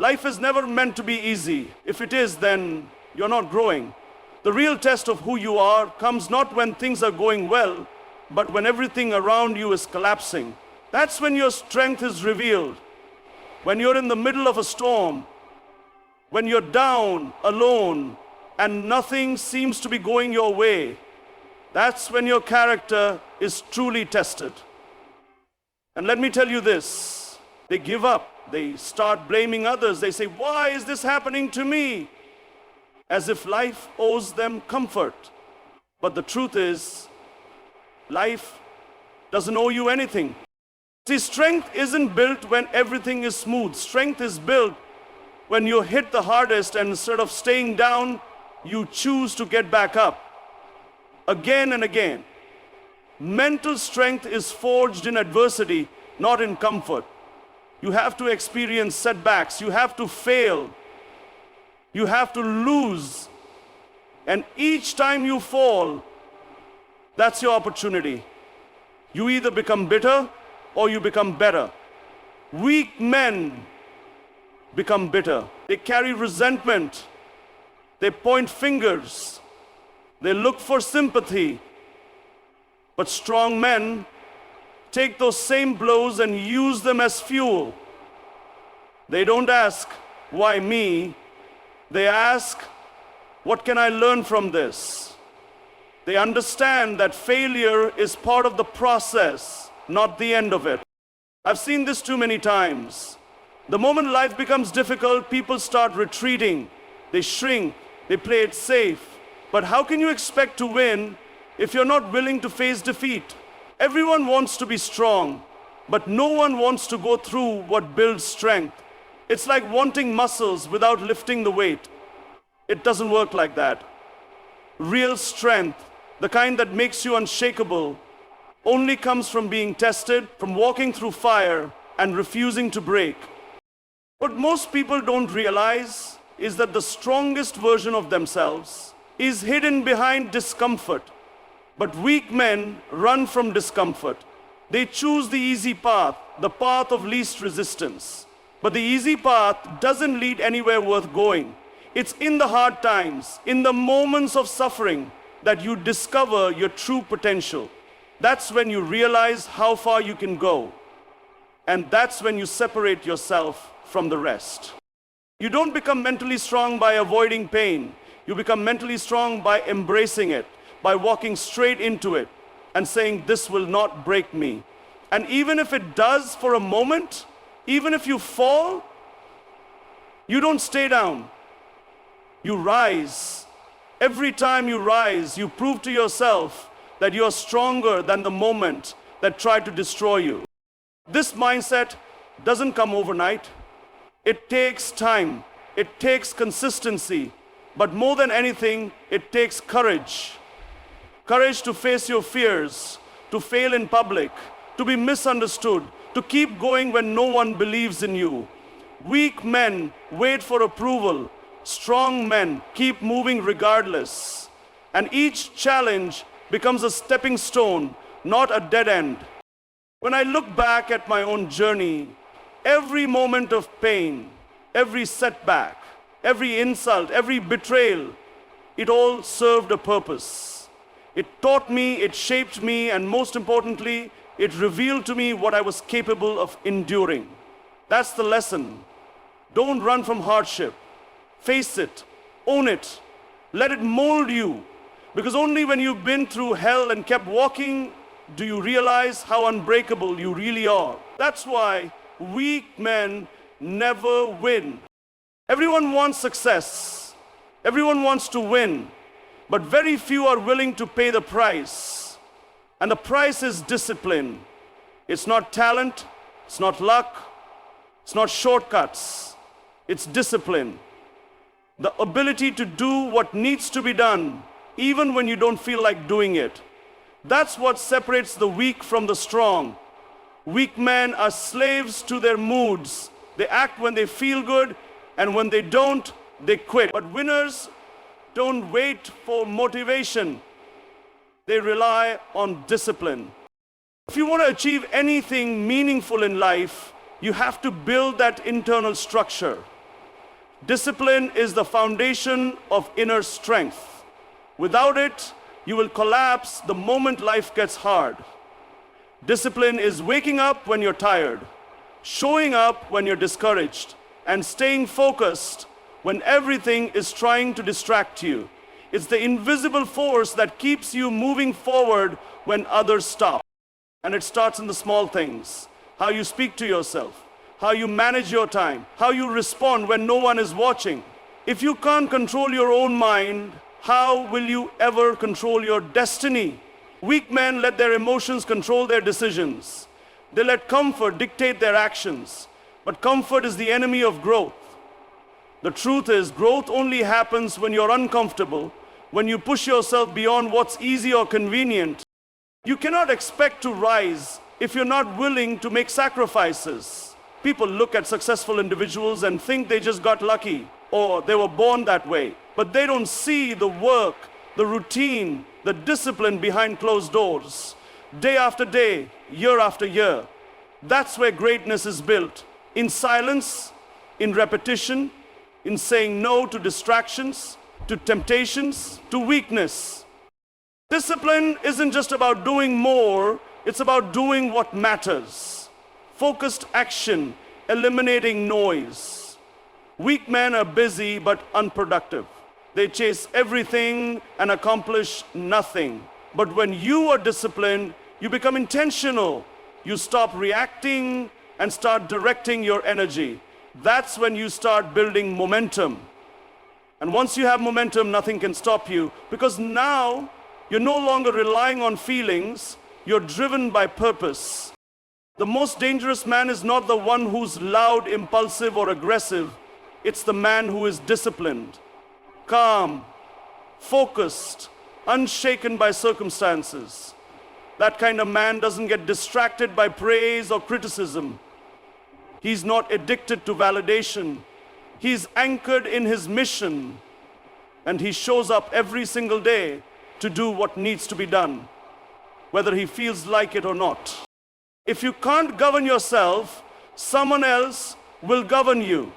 Life is never meant to be easy. If it is, then you're not growing. The real test of who you are comes not when things are going well, but when everything around you is collapsing. That's when your strength is revealed. When you're in the middle of a storm, when you're down, alone, and nothing seems to be going your way, that's when your character is truly tested. And let me tell you this, they give up. They start blaming others. They say, why is this happening to me? As if life owes them comfort. But the truth is, life doesn't owe you anything. See, strength isn't built when everything is smooth. Strength is built when you hit the hardest and instead of staying down, you choose to get back up again and again. Mental strength is forged in adversity, not in comfort. You have to experience setbacks. You have to fail. You have to lose. And each time you fall, that's your opportunity. You either become bitter or you become better. Weak men become bitter. They carry resentment. They point fingers. They look for sympathy. But strong men take those same blows and use them as fuel. They don't ask, why me? They ask, what can I learn from this? They understand that failure is part of the process, not the end of it. I've seen this too many times. The moment life becomes difficult, people start retreating. They shrink. They play it safe. But how can you expect to win if you're not willing to face defeat? Everyone wants to be strong, but no one wants to go through what builds strength. It's like wanting muscles without lifting the weight. It doesn't work like that. Real strength, the kind that makes you unshakable, only comes from being tested, from walking through fire and refusing to break. What most people don't realize is that the strongest version of themselves is hidden behind discomfort. But weak men run from discomfort. They choose the easy path, the path of least resistance. But the easy path doesn't lead anywhere worth going. It's in the hard times, in the moments of suffering, that you discover your true potential. That's when you realize how far you can go. And that's when you separate yourself from the rest. You don't become mentally strong by avoiding pain. You become mentally strong by embracing it, by walking straight into it and saying, this will not break me. And even if it does for a moment, even if you fall, you don't stay down. You rise. Every time you rise, you prove to yourself that you are stronger than the moment that tried to destroy you. This mindset doesn't come overnight. It takes time. It takes consistency. But more than anything, it takes courage. Courage to face your fears, to fail in public, to be misunderstood, to keep going when no one believes in you. Weak men wait for approval. Strong men keep moving regardless. And each challenge becomes a stepping stone, not a dead end. When I look back at my own journey, every moment of pain, every setback, every insult, every betrayal, it all served a purpose. It taught me, it shaped me, and most importantly, it revealed to me what I was capable of enduring. That's the lesson. Don't run from hardship. Face it. Own it. Let it mold you. Because only when you've been through hell and kept walking do you realize how unbreakable you really are. That's why weak men never win. Everyone wants success. Everyone wants to win. But very few are willing to pay the price. And the price is discipline. It's not talent, it's not luck, it's not shortcuts. It's discipline. The ability to do what needs to be done, even when you don't feel like doing it. That's what separates the weak from the strong. Weak men are slaves to their moods. They act when they feel good, and when they don't, they quit. But winners don't wait for motivation. They rely on discipline. If you want to achieve anything meaningful in life, you have to build that internal structure. Discipline is the foundation of inner strength. Without it, you will collapse the moment life gets hard. Discipline is waking up when you're tired, showing up when you're discouraged, and staying focused when everything is trying to distract you. It's the invisible force that keeps you moving forward when others stop. And it starts in the small things. How you speak to yourself, how you manage your time, how you respond when no one is watching. If you can't control your own mind, how will you ever control your destiny? Weak men let their emotions control their decisions. They let comfort dictate their actions. But comfort is the enemy of growth. The truth is, growth only happens when you're uncomfortable, when you push yourself beyond what's easy or convenient. You cannot expect to rise if you're not willing to make sacrifices. People look at successful individuals and think they just got lucky or they were born that way. But they don't see the work, the routine, the discipline behind closed doors. Day after day, year after year. That's where greatness is built. In silence, in repetition, in saying no to distractions, to temptations, to weakness. Discipline isn't just about doing more, it's about doing what matters. Focused action, eliminating noise. Weak men are busy but unproductive. They chase everything and accomplish nothing. But when you are disciplined, you become intentional. You stop reacting and start directing your energy. That's when you start building momentum. And once you have momentum, nothing can stop you, because now you're no longer relying on feelings, you're driven by purpose. The most dangerous man is not the one who's loud, impulsive, or aggressive. It's the man who is disciplined, calm, focused, unshaken by circumstances. That kind of man doesn't get distracted by praise or criticism. He's not addicted to validation. He's anchored in his mission, and he shows up every single day to do what needs to be done, whether he feels like it or not. If you can't govern yourself, someone else will govern you.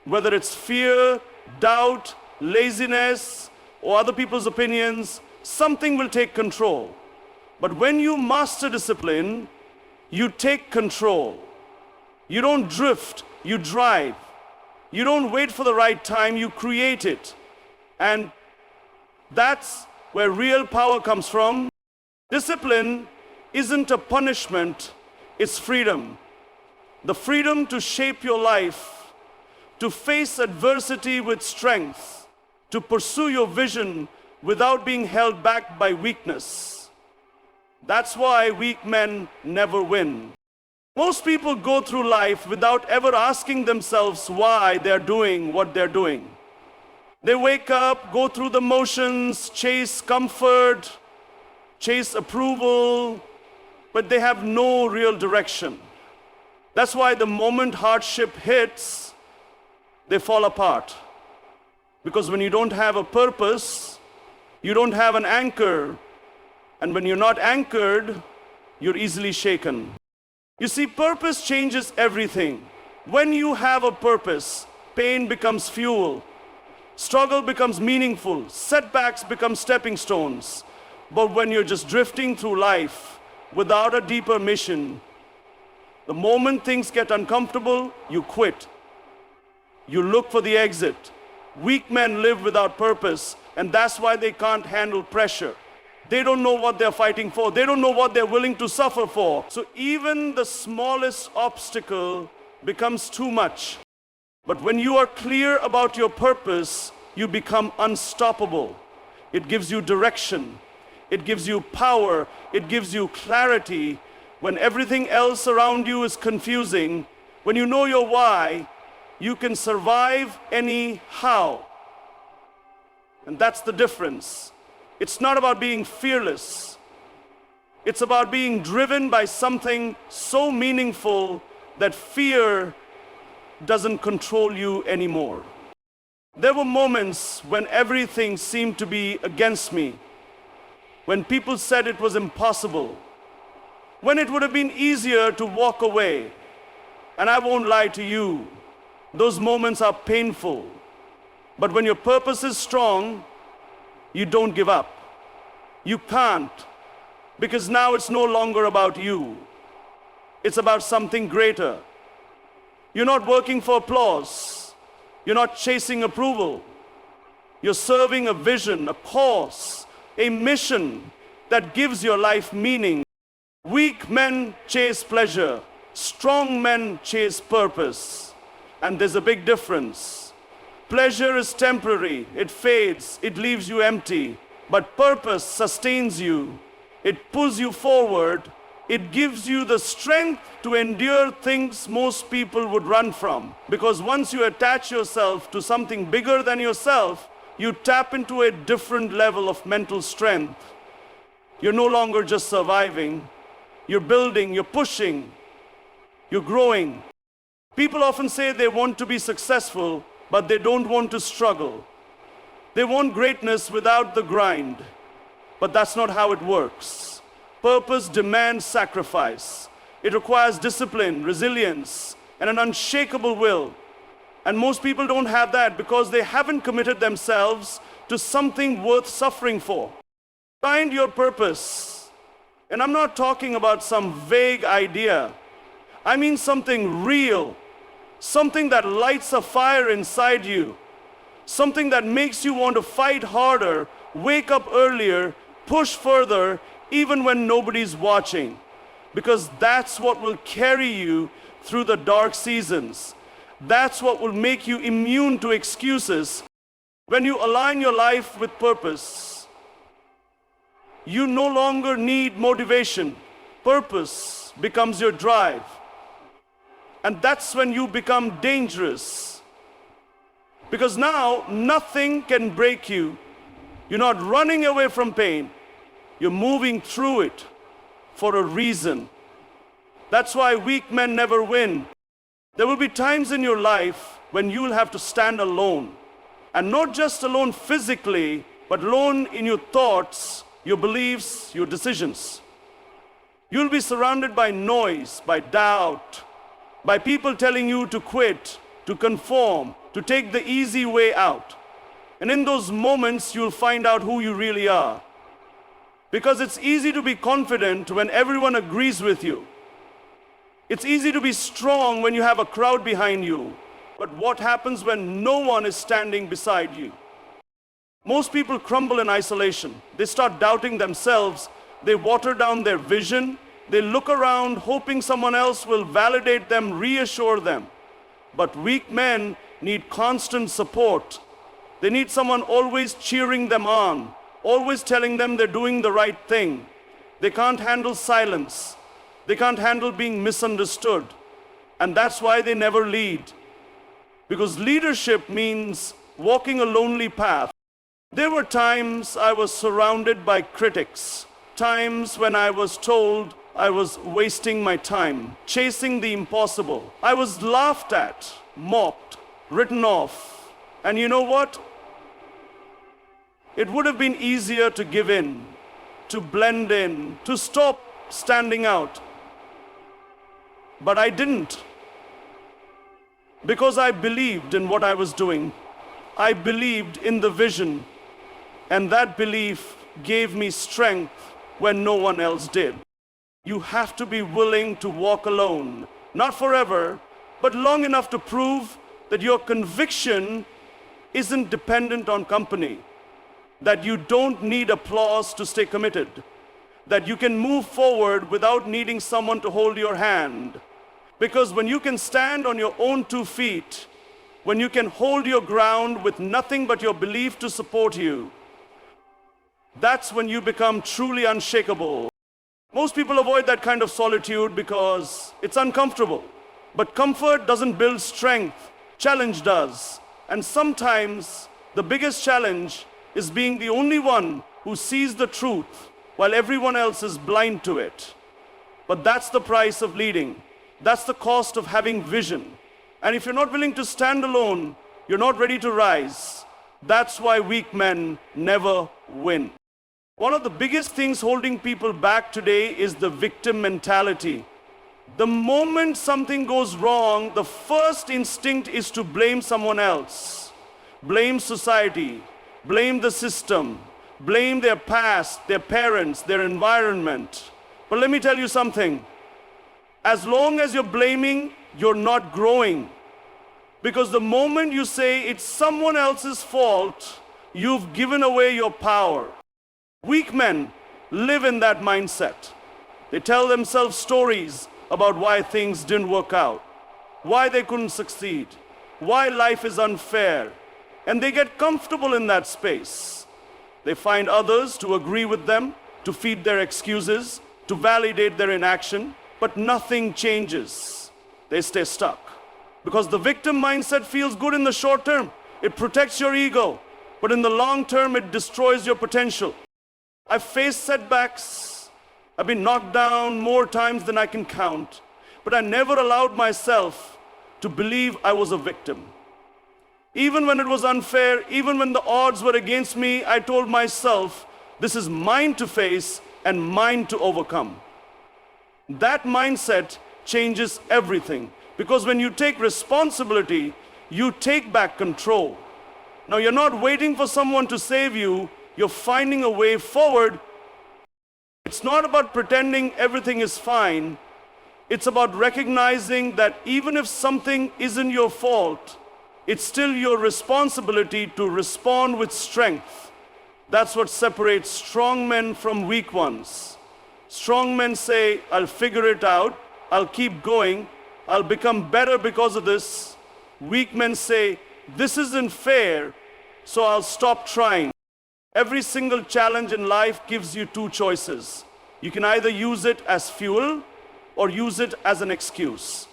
Whether it's fear, doubt, laziness, or other people's opinions, something will take control. But when you master discipline, you take control. You don't drift, you drive. You don't wait for the right time, you create it. And that's where real power comes from. Discipline isn't a punishment, it's freedom. The freedom to shape your life, to face adversity with strength, to pursue your vision without being held back by weakness. That's why weak men never win. Most people go through life without ever asking themselves why they're doing what they're doing. They wake up, go through the motions, chase comfort, chase approval, but they have no real direction. That's why the moment hardship hits, they fall apart. Because when you don't have a purpose, you don't have an anchor, and when you're not anchored, you're easily shaken. You see, purpose changes everything. When you have a purpose, pain becomes fuel, struggle becomes meaningful, setbacks become stepping stones. But when you're just drifting through life without a deeper mission, the moment things get uncomfortable, you quit. You look for the exit. Weak men live without purpose, and that's why they can't handle pressure. They don't know what they're fighting for. They don't know what they're willing to suffer for. So even the smallest obstacle becomes too much. But when you are clear about your purpose, you become unstoppable. It gives you direction. It gives you power. It gives you clarity. When everything else around you is confusing, when you know your why, you can survive any how. And that's the difference. It's not about being fearless. It's about being driven by something so meaningful that fear doesn't control you anymore. There were moments when everything seemed to be against me, when people said it was impossible, when it would have been easier to walk away. And I won't lie to you, Those moments are painful. But when your purpose is strong, you don't give up. You can't, because now it's no longer about you. It's about something greater. You're not working for applause. You're not chasing approval. You're serving a vision, a cause, a mission that gives your life meaning. Weak men chase pleasure. Strong men chase purpose. And there's a big difference. Pleasure is temporary. It fades. It leaves you empty. But purpose sustains you. It pulls you forward. It gives you the strength to endure things most people would run from. Because once you attach yourself to something bigger than yourself, you tap into a different level of mental strength. You're no longer just surviving. You're building, you're pushing, you're growing. People often say they want to be successful, but they don't want to struggle. They want greatness without the grind. But that's not how it works. Purpose demands sacrifice. It requires discipline, resilience, and an unshakable will. And most people don't have that because they haven't committed themselves to something worth suffering for. Find your purpose. And I'm not talking about some vague idea. I mean something real. Something that lights a fire inside you. Something that makes you want to fight harder, wake up earlier, push further, even when nobody's watching. Because that's what will carry you through the dark seasons. That's what will make you immune to excuses. When you align your life with purpose, you no longer need motivation. Purpose becomes your drive. And that's when you become dangerous. Because now nothing can break you. You're not running away from pain. You're moving through it for a reason. That's why weak men never win. There will be times in your life when you'll have to stand alone. And not just alone physically, but alone in your thoughts, your beliefs, your decisions. You'll be surrounded by noise, by doubt, by people telling you to quit, to conform, to take the easy way out. And in those moments, you'll find out who you really are. Because it's easy to be confident when everyone agrees with you. It's easy to be strong when you have a crowd behind you. But what happens when no one is standing beside you? Most people crumble in isolation. They start doubting themselves. They water down their vision. They look around hoping someone else will validate them, reassure them. But weak men need constant support. They need someone always cheering them on, always telling them they're doing the right thing. They can't handle silence. They can't handle being misunderstood. And that's why they never lead. Because leadership means walking a lonely path. There were times I was surrounded by critics, times when I was told I was wasting my time, chasing the impossible. I was laughed at, mocked, written off. And you know what? It would have been easier to give in, to blend in, to stop standing out. But I didn't. Because I believed in what I was doing. I believed in the vision. And that belief gave me strength when no one else did. You have to be willing to walk alone. Not forever, but long enough to prove that your conviction isn't dependent on company. That you don't need applause to stay committed. That you can move forward without needing someone to hold your hand. Because when you can stand on your own 2 feet, when you can hold your ground with nothing but your belief to support you, that's when you become truly unshakable. Most people avoid that kind of solitude because it's uncomfortable. But comfort doesn't build strength, challenge does. And sometimes the biggest challenge is being the only one who sees the truth while everyone else is blind to it. But that's the price of leading. That's the cost of having vision. And if you're not willing to stand alone, you're not ready to rise. That's why weak men never win. One of the biggest things holding people back today is the victim mentality. The moment something goes wrong, the first instinct is to blame someone else. Blame society, blame the system, blame their past, their parents, their environment. But let me tell you something. As long as you're blaming, you're not growing. Because the moment you say it's someone else's fault, you've given away your power. Weak men live in that mindset. They tell themselves stories about why things didn't work out, why they couldn't succeed, why life is unfair. And they get comfortable in that space. They find others to agree with them, to feed their excuses, to validate their inaction, but nothing changes. They stay stuck. Because the victim mindset feels good in the short term. It protects your ego, but in the long term, it destroys your potential. I've faced setbacks. I've been knocked down more times than I can count, but I never allowed myself to believe I was a victim. Even when it was unfair, even when the odds were against me, I told myself, this is mine to face and mine to overcome. That mindset changes everything, because when you take responsibility, you take back control. Now you're not waiting for someone to save you, you're finding a way forward. It's not about pretending everything is fine. It's about recognizing that even if something isn't your fault, it's still your responsibility to respond with strength. That's what separates strong men from weak ones. Strong men say, I'll figure it out, I'll keep going, I'll become better because of this. Weak men say, this isn't fair, so I'll stop trying. Every single challenge in life gives you two choices. You can either use it as fuel or use it as an excuse.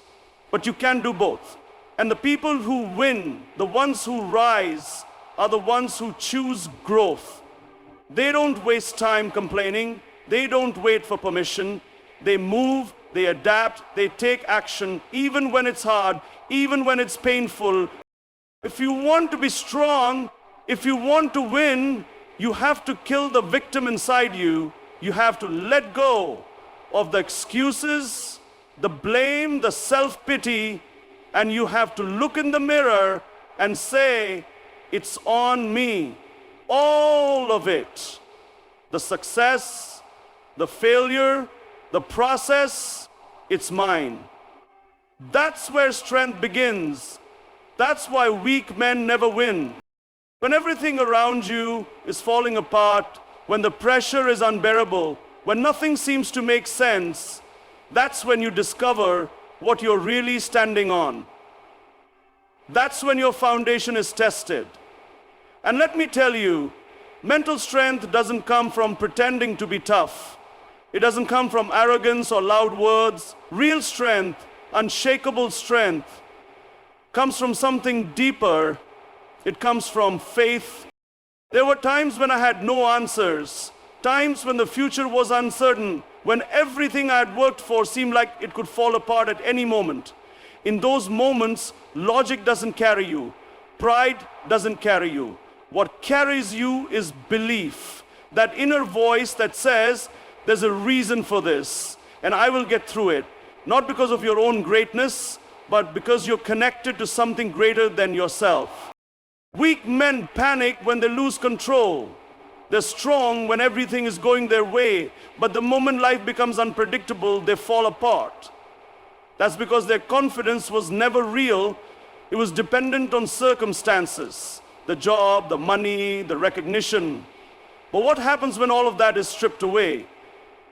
But you can't do both. And the people who win, the ones who rise, are the ones who choose growth. They don't waste time complaining. They don't wait for permission. They move, they adapt, they take action, even when it's hard, even when it's painful. If you want to be strong, if you want to win, you have to kill the victim inside you. You have to let go of the excuses, the blame, the self-pity, and you have to look in the mirror and say, it's on me. All of it. The success, the failure, the process, it's mine. That's where strength begins. That's why weak men never win. When everything around you is falling apart, when the pressure is unbearable, when nothing seems to make sense, that's when you discover what you're really standing on. That's when your foundation is tested. And let me tell you, mental strength doesn't come from pretending to be tough. It doesn't come from arrogance or loud words. Real strength, unshakable strength, comes from something deeper. It comes from faith. There were times when I had no answers, times when the future was uncertain, when everything I had worked for seemed like it could fall apart at any moment. In those moments, logic doesn't carry you. Pride doesn't carry you. What carries you is belief. That inner voice that says, there's a reason for this, and I will get through it. Not because of your own greatness, but because you're connected to something greater than yourself. Weak men panic when they lose control. They're strong when everything is going their way, but the moment life becomes unpredictable, they fall apart. That's because their confidence was never real. It was dependent on circumstances, the job, the money, the recognition. But what happens when all of that is stripped away?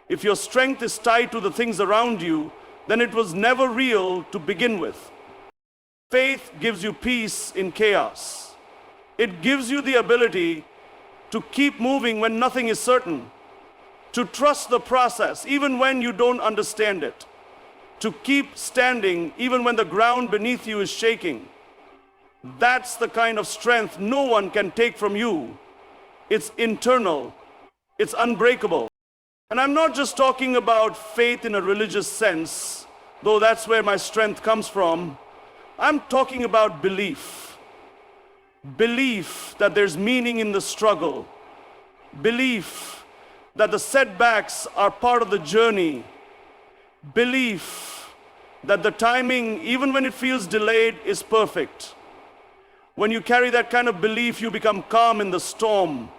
If your strength is tied to the things around you, then it was never real to begin with. Faith gives you peace in chaos. It gives you the ability to keep moving when nothing is certain, to trust the process even when you don't understand it, to keep standing even when the ground beneath you is shaking. That's the kind of strength no one can take from you. It's internal, it's unbreakable. And I'm not just talking about faith in a religious sense, though that's where my strength comes from. I'm talking about belief. Belief that there's meaning in the struggle. Belief that the setbacks are part of the journey. Belief that the timing, even when it feels delayed, is perfect. When you carry that kind of belief, you become calm in the storm.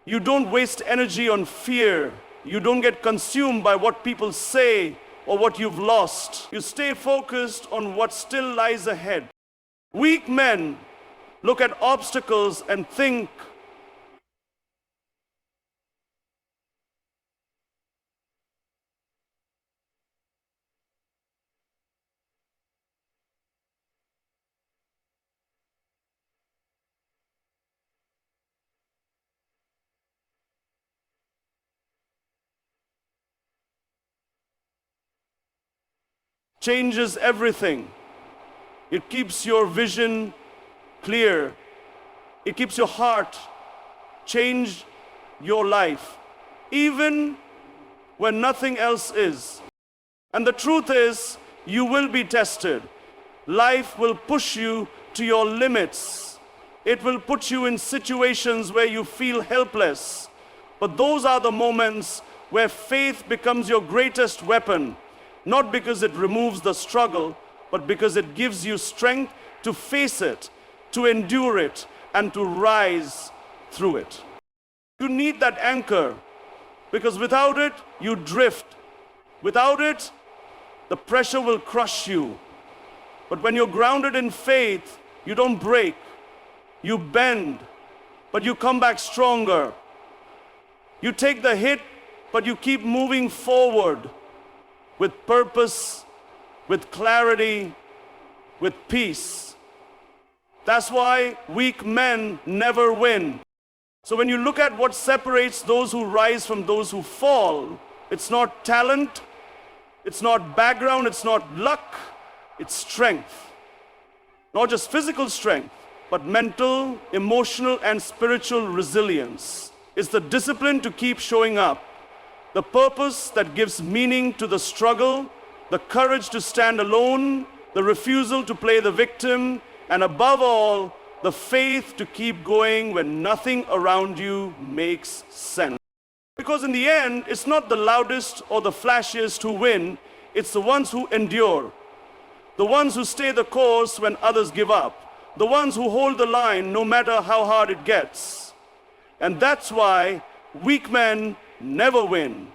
You don't waste energy on fear. You don't get consumed by what people say or what you've lost. You stay focused on what still lies ahead. Weak men look at obstacles and think, changes everything. It keeps your vision clear. It keeps your heart change your life, even when nothing else is. And the truth is, you will be tested. Life will push you to your limits. It will put you in situations where you feel helpless. But those are the moments where faith becomes your greatest weapon. Not because it removes the struggle, but because it gives you strength to face it, to endure it, and to rise through it. You need that anchor, because without it, you drift. Without it, the pressure will crush you. But when you're grounded in faith, you don't break. You bend, but you come back stronger. You take the hit, but you keep moving forward with purpose, with clarity, with peace. That's why weak men never win. So when you look at what separates those who rise from those who fall, it's not talent, it's not background, it's not luck, it's strength. Not just physical strength, but mental, emotional, and spiritual resilience. It's the discipline to keep showing up, the purpose that gives meaning to the struggle, the courage to stand alone, the refusal to play the victim, and above all, the faith to keep going when nothing around you makes sense. Because in the end, it's not the loudest or the flashiest who win, it's the ones who endure, the ones who stay the course when others give up, the ones who hold the line no matter how hard it gets. And that's why weak men never win.